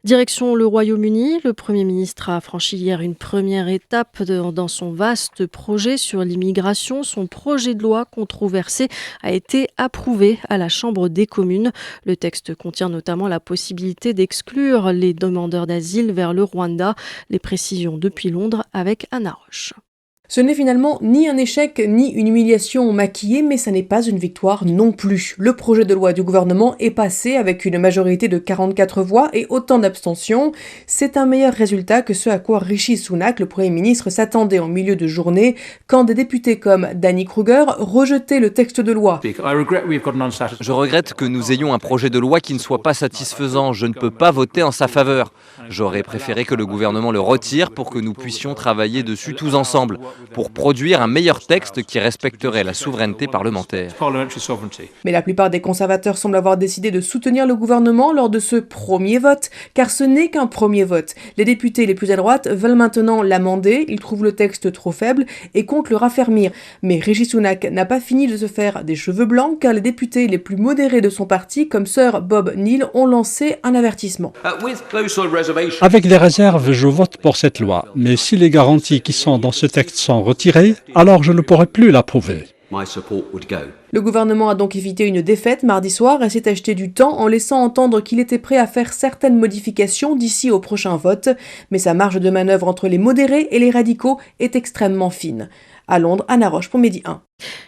Direction le Royaume-Uni, le Premier ministre a franchi hier une première étape dans son vaste projet sur l'immigration. Son projet de loi controversé a été approuvé à la Chambre des communes. Le texte contient notamment la possibilité d'exclure les demandeurs d'asile vers le Rwanda. Les précisions depuis Londres avec Anna Roche. Ce n'est finalement ni un échec ni une humiliation maquillée, mais ça n'est pas une victoire non plus. Le projet de loi du gouvernement est passé avec une majorité de 44 voix et autant d'abstentions. C'est un meilleur résultat que ce à quoi Rishi Sunak, le Premier ministre, s'attendait en milieu de journée, quand des députés comme Danny Kruger rejetaient le texte de loi. Je regrette que nous ayons un projet de loi qui ne soit pas satisfaisant. Je ne peux pas voter en sa faveur. J'aurais préféré que le gouvernement le retire pour que nous puissions travailler dessus tous ensemble, pour produire un meilleur texte qui respecterait la souveraineté parlementaire. Mais la plupart des conservateurs semblent avoir décidé de soutenir le gouvernement lors de ce premier vote, car ce n'est qu'un premier vote. Les députés les plus à droite veulent maintenant l'amender, ils trouvent le texte trop faible et comptent le raffermir. Mais Rishi Sunak n'a pas fini de se faire des cheveux blancs, car les députés les plus modérés de son parti, comme Sir Bob Neill, ont lancé un avertissement. Avec les réserves, je vote pour cette loi, mais si les garanties qui sont dans ce texte sont retirées, alors je ne pourrai plus l'approuver. Le gouvernement a donc évité une défaite mardi soir et s'est acheté du temps en laissant entendre qu'il était prêt à faire certaines modifications d'ici au prochain vote, mais sa marge de manœuvre entre les modérés et les radicaux est extrêmement fine. À Londres, Anna Roche pour Midi 1.